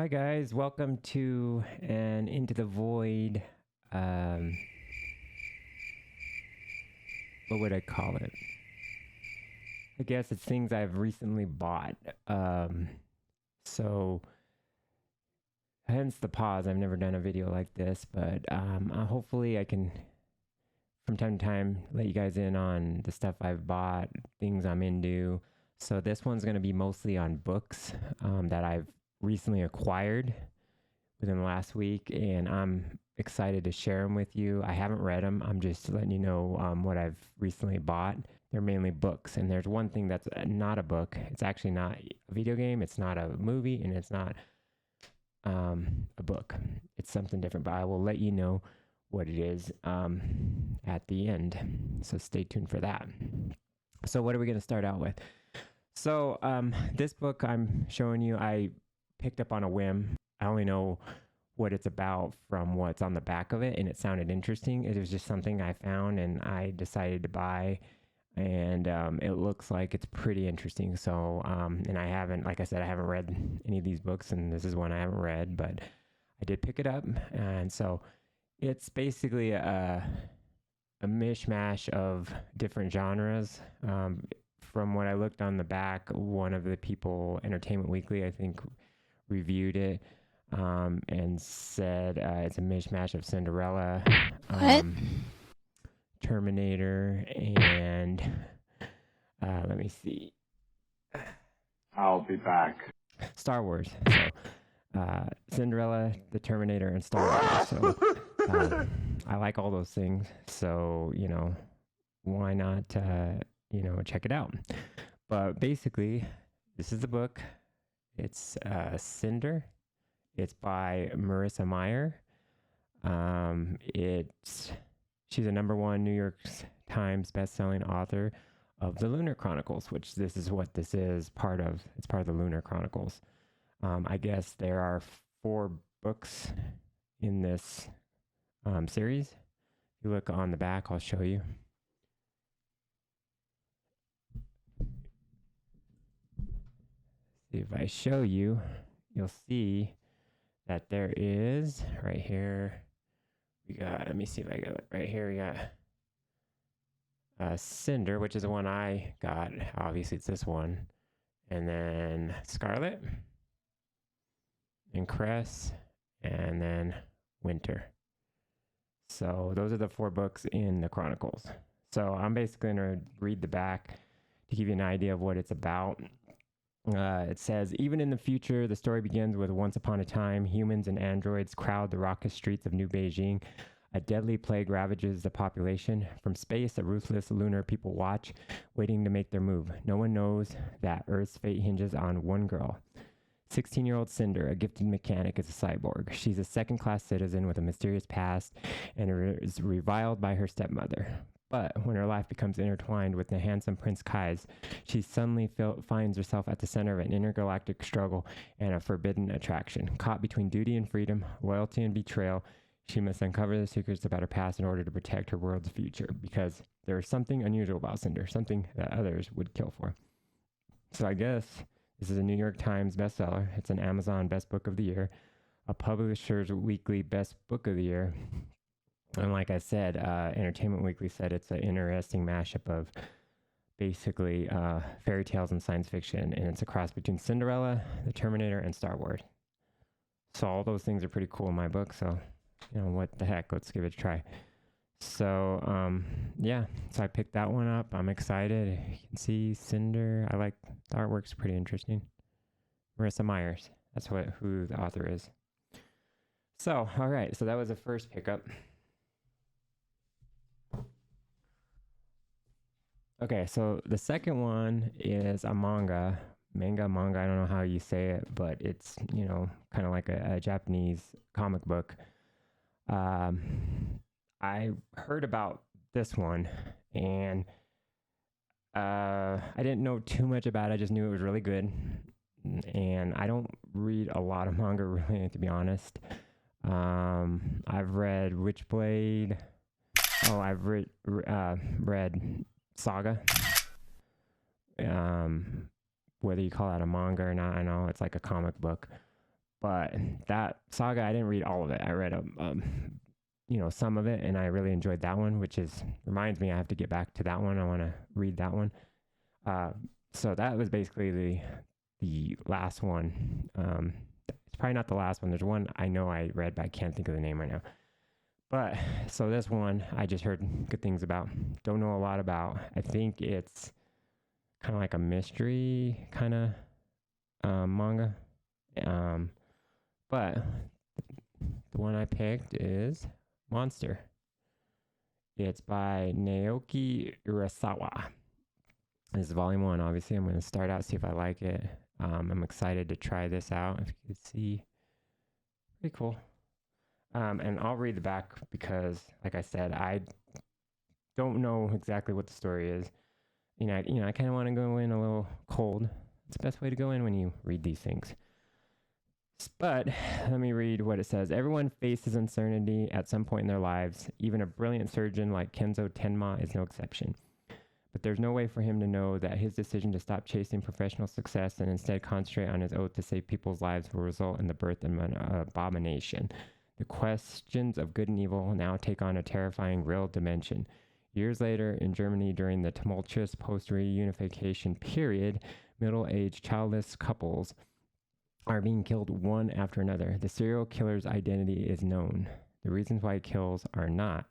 Hi guys, welcome to an Into the Void. Um, what would I call it? I guess it's things I've recently bought. So hence the pause. I've never done a video like this, but hopefully I can, from time to time, let you guys in on the stuff I've bought, things I'm into. So this one's going to be mostly on books that I've recently acquired within the last week, and I'm excited to share them with you. I haven't read them. I'm just letting you know what I've recently bought. They're mainly books, and there's one thing that's not a book. It's actually not a video game. It's not a movie, and it's not a book. It's something different, but I will let you know what it is at the end. So stay tuned for that. So what are we going to start out with? So this book I'm showing you, I picked up on a whim. I only know what it's about from what's on the back of it, and it sounded interesting. It was just something I found, and I decided to buy, and it looks like it's pretty interesting. So, and I haven't, like I said, I haven't read any of these books, and this is one I haven't read, but I did pick it up, and so it's basically a mishmash of different genres. From what I looked on the back, one of the people, Entertainment Weekly, I think, reviewed it and said it's a mishmash of Cinderella, What? Terminator, and let me see, I'll be back. Star Wars. So Cinderella, the Terminator, and Star Wars. So I like all those things. So, why not, check it out? But basically, this is the book. It's Cinder. It's by Marissa Meyer. She's a #1 New York Times best-selling author of the Lunar Chronicles, which this is what this is part of. It's part of the Lunar Chronicles. I guess there are 4 books in this series. If you look on the back, I'll show you. See, if I show you, you'll see that there is right here. We got, let me see if I got it right here. We got Cinder, which is the one I got. Obviously, it's this one. And then Scarlet, and Cress, and then Winter. So those are the 4 books in the Chronicles. So I'm basically going to read the back to give you an idea of what it's about. It says, even in the future, the story begins with once upon a time, humans and androids crowd the raucous streets of New Beijing. A deadly plague ravages the population. From space, the ruthless lunar people watch, waiting to make their move. No one knows that Earth's fate hinges on one girl. 16-year-old Cinder, a gifted mechanic, is a cyborg. She's a second-class citizen with a mysterious past and is reviled by her stepmother. But when her life becomes intertwined with the handsome Prince Kai's, she suddenly finds herself at the center of an intergalactic struggle and a forbidden attraction. Caught between duty and freedom, loyalty and betrayal, she must uncover the secrets about her past in order to protect her world's future, because there is something unusual about Cinder, something that others would kill for. So I guess this is a New York Times bestseller. It's an Amazon Best Book of the Year, a Publisher's Weekly Best Book of the Year. And like I said, Entertainment Weekly said it's an interesting mashup of basically fairy tales and science fiction, and it's a cross between Cinderella, the Terminator, and Star Wars. So all those things are pretty cool in my book. So, what the heck? Let's give it a try. So, yeah. So I picked that one up. I'm excited. You can see Cinder. I like the artwork's pretty interesting. Marissa Myers. That's who the author is. So, all right. So that was the first pickup. Okay, so the second one is a manga, I don't know how you say it, but it's, kind of like a Japanese comic book. I heard about this one, and I didn't know too much about it. I just knew it was really good, and I don't read a lot of manga, really, to be honest. I've read Witchblade. Oh, I've read Saga. Whether you call that a manga or not, I know it's like a comic book, But that saga, I didn't read all of it. I read some of it, and I really enjoyed that one, which reminds me I have to get back to that one. I want to read that one. So that was basically the last one. It's probably not the last one. There's one I know I read, but I can't think of the name right now. But so this one I just heard good things about. Don't know a lot about. I think it's kind of like a mystery kind of manga. But the one I picked is Monster. It's by Naoki Urasawa. This is volume 1. Obviously, I'm going to start out, see if I like it. I'm excited to try this out. If you could see, pretty cool. And I'll read the back because, like I said, I don't know exactly what the story is. I kind of want to go in a little cold. It's the best way to go in when you read these things. But let me read what it says. Everyone faces uncertainty at some point in their lives. Even a brilliant surgeon like Kenzo Tenma is no exception. But there's no way for him to know that his decision to stop chasing professional success and instead concentrate on his oath to save people's lives will result in the birth of an abomination. The questions of good and evil now take on a terrifying real dimension. Years later, in Germany during the tumultuous post-reunification period, middle-aged childless couples are being killed one after another. The serial killer's identity is known. The reasons why he kills are not.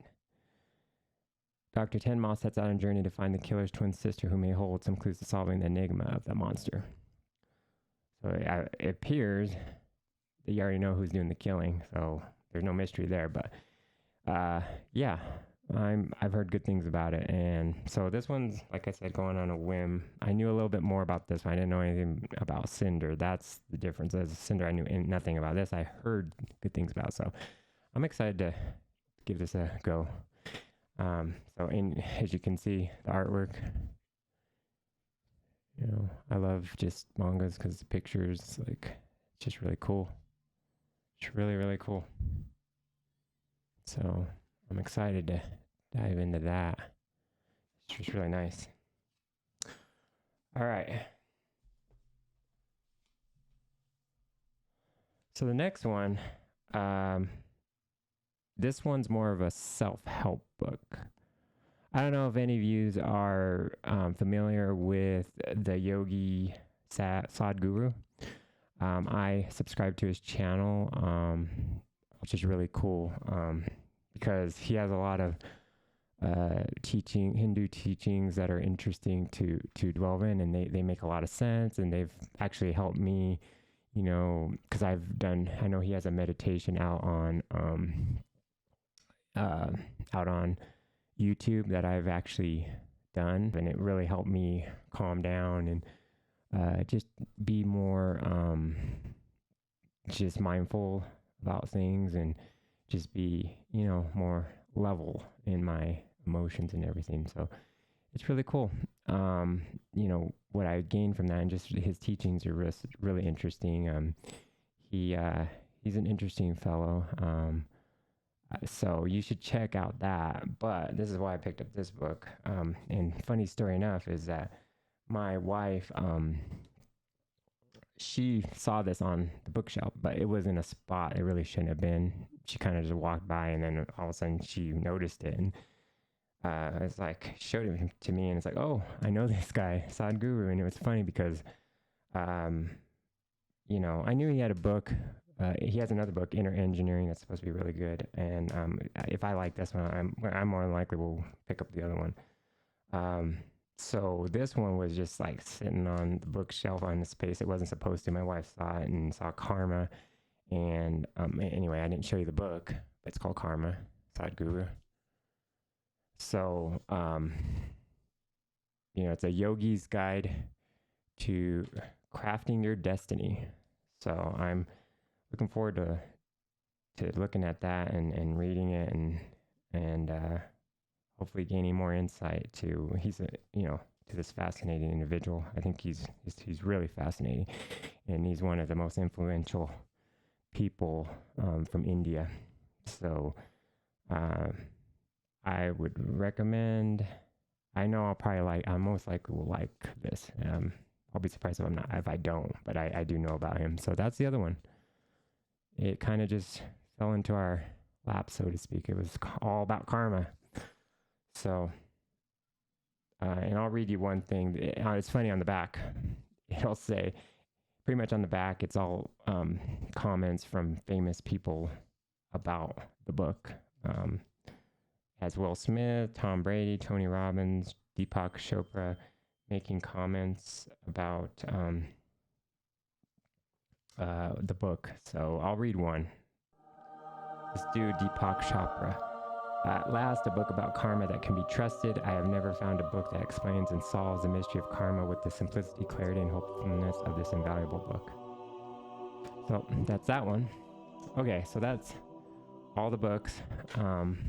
Dr. Tenma sets out on a journey to find the killer's twin sister, who may hold some clues to solving the enigma of the monster. So it appears that you already know who's doing the killing, so there's no mystery there. But yeah, I've heard good things about it, and so this one's, like I said, going on a whim. I knew a little bit more about this one. I didn't know anything about Cinder. That's the difference. As Cinder, I knew nothing about this. I heard good things about, so I'm excited to give this a go. As you can see, the artwork, I love just mangas because the pictures, it's just really cool. It's really, really cool. So I'm excited to dive into that. It's just really nice. All right. So the next one, this one's more of a self-help book. I don't know if any of you are familiar with the Yogi Sadhguru. I subscribe to his channel, which is really cool because he has a lot of Hindu teachings that are interesting to delve in, and they make a lot of sense, and they've actually helped me, because I know he has a meditation out on YouTube that I've actually done, and it really helped me calm down and just be more just mindful about things and just be more level in my emotions and everything. So it's really cool. What I gained from that, and just his teachings are really interesting. He's an interesting fellow. So you should check out that. But this is why I picked up this book. And funny story enough is that my wife, she saw this on the bookshelf, but it was in a spot it really shouldn't have been. She kind of just walked by, and then all of a sudden she noticed it, and it's like showed it to me, and it's like, oh, I know this guy, Sadhguru. And it was funny because, I knew he had a book. He has another book, Inner Engineering, that's supposed to be really good. And if I like this one, I'm more than likely will pick up the other one. So this one was just like sitting on the bookshelf on the space it wasn't supposed to. My wife saw it and saw Karma. And anyway, I didn't show you the book, but it's called Karma, Sadhguru. So, it's a yogi's guide to crafting your destiny. So I'm looking forward to looking at that and reading it and hopefully gaining more insight to this fascinating individual. I think he's really fascinating, and he's one of the most influential people from India. So I would recommend. I know I most likely will like this. I'll be surprised if I don't, but I do know about him. So that's the other one. it kind of just fell into our lap, so to speak. It was all about karma. So, and I'll read you one thing. It's funny on the back. It'll say, pretty much on the back, it's all comments from famous people about the book. As Will Smith, Tom Brady, Tony Robbins, Deepak Chopra making comments about the book. So I'll read one. This dude, Deepak Chopra. At last, a book about karma that can be trusted. I have never found a book that explains and solves the mystery of karma with the simplicity, clarity, and hopefulness of this invaluable book. So that's that one. Okay, so that's all the books,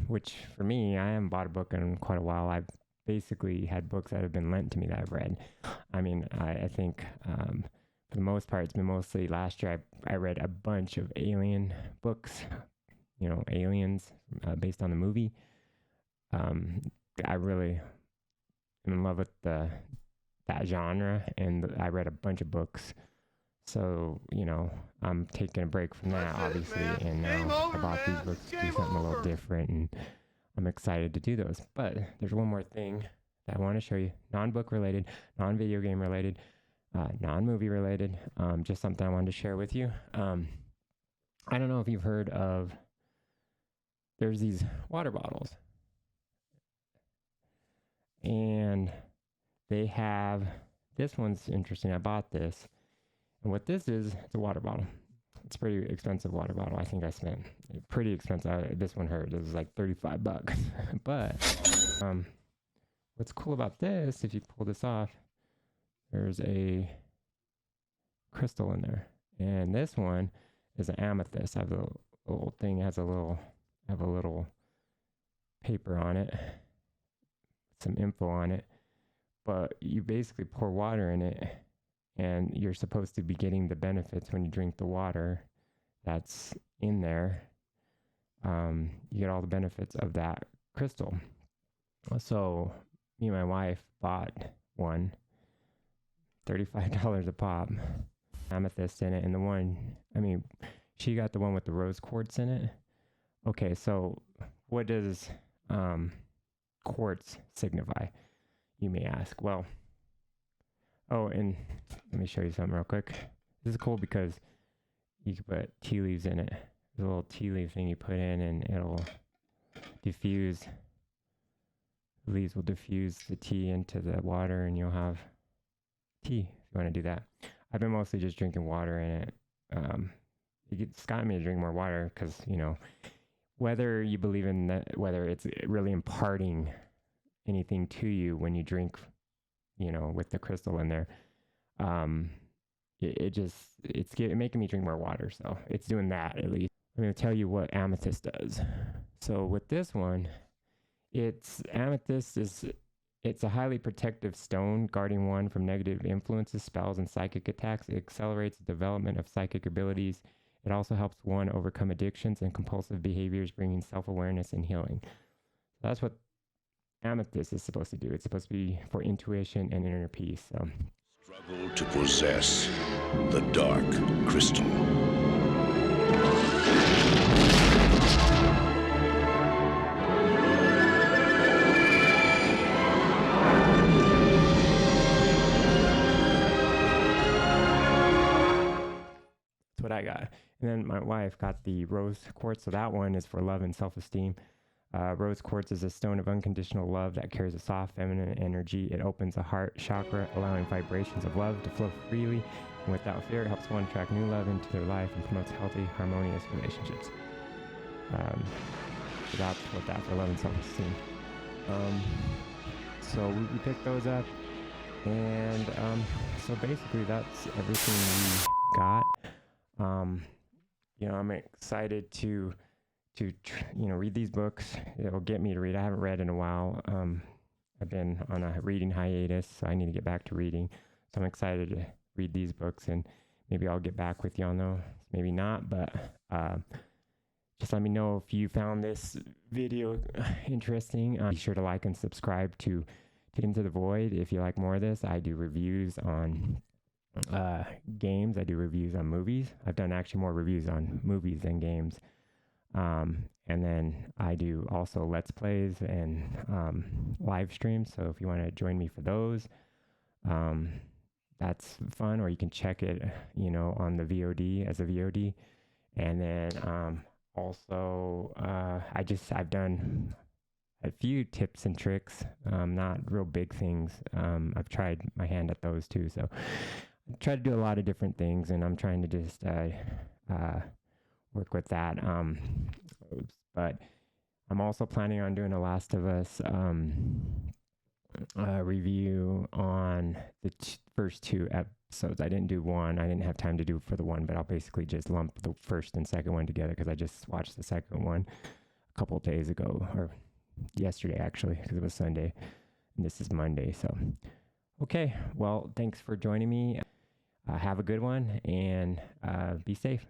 which for me, I haven't bought a book in quite a while. I've basically had books that have been lent to me that I've read. I mean, I think for the most part, it's been mostly last year. I read a bunch of alien books, you know, aliens based on the movie. I really am in love with that genre, and I read a bunch of books. So, you know, I'm taking a break from that, obviously, and now I bought these books to do something a little different, and I'm excited to do those. But there's one more thing that I want to show you, non-book related, non-video game related, non-movie related, just something I wanted to share with you. I don't know if you've heard of, there's these water bottles, and they have, this one's interesting. I bought this. And what this is, it's a water bottle. It's a pretty expensive water bottle. I think I spent pretty expensive. This one hurt. It was like $35. But what's cool about this, if you pull this off, there's a crystal in there. And this one is an amethyst. I have a little thing, it has a little paper on it, some info on it. But you basically pour water in it, and you're supposed to be getting the benefits when you drink the water that's in there. You get all the benefits of that crystal. So me and my wife bought one, $35 a pop, amethyst in it. And the one, I mean, she got the one with the rose quartz in it. Okay, so what does quartz signify, you may ask? Well, oh, and let me show you something real quick. This is cool because you can put tea leaves in it. There's a little tea leaf thing you put in, and it'll diffuse. The leaves will diffuse the tea into the water, and you'll have tea if you want to do that. I've been mostly just drinking water in it. It's gotten me to drink more water because, you know, whether you believe in that, whether it's really imparting anything to you when you drink, you know, with the crystal in there, it's making me drink more water. So it's doing that, at least. I'm going to tell you what amethyst does. So with this one, amethyst it's a highly protective stone, guarding one from negative influences, spells, and psychic attacks. It accelerates the development of psychic abilities. It also helps one overcome addictions and compulsive behaviors, bringing self-awareness and healing. So that's what amethyst is supposed to do. It's supposed to be for intuition and inner peace. So. Struggle to possess the dark crystal. That's what I got. And then my wife got the rose quartz. So that one is for love and self-esteem. Rose quartz is a stone of unconditional love that carries a soft feminine energy. It opens the heart chakra, allowing vibrations of love to flow freely and without fear. It helps one attract new love into their life and promotes healthy, harmonious relationships. So that's what that for love and self-esteem. So we picked those up, and so basically that's everything we got. You know, I'm excited to read these books. It'll get me to read. I haven't read in a while. I've been on a reading hiatus, so I need to get back to reading. So I'm excited to read these books, and maybe I'll get back with you on those. Maybe not, but just let me know if you found this video interesting. Be sure to like and subscribe to Into the Void if you like more of this. I do reviews on games. I do reviews on movies. I've done actually more reviews on movies than games. And then I do also Let's Plays and live streams. So if you want to join me for those, that's fun. Or you can check it, on the VOD as a VOD. And then also, I've done a few tips and tricks, not real big things. I've tried my hand at those too. So I try to do a lot of different things, and I'm trying to just work with that. But I'm also planning on doing a Last of Us review on the first 2 episodes. I didn't do one. I didn't have time to do for the one, but I'll basically just lump the first and second one together because I just watched the second one a couple of days ago, or yesterday actually, because it was Sunday, and this is Monday. So, okay. Well, thanks for joining me. Have a good one, and be safe.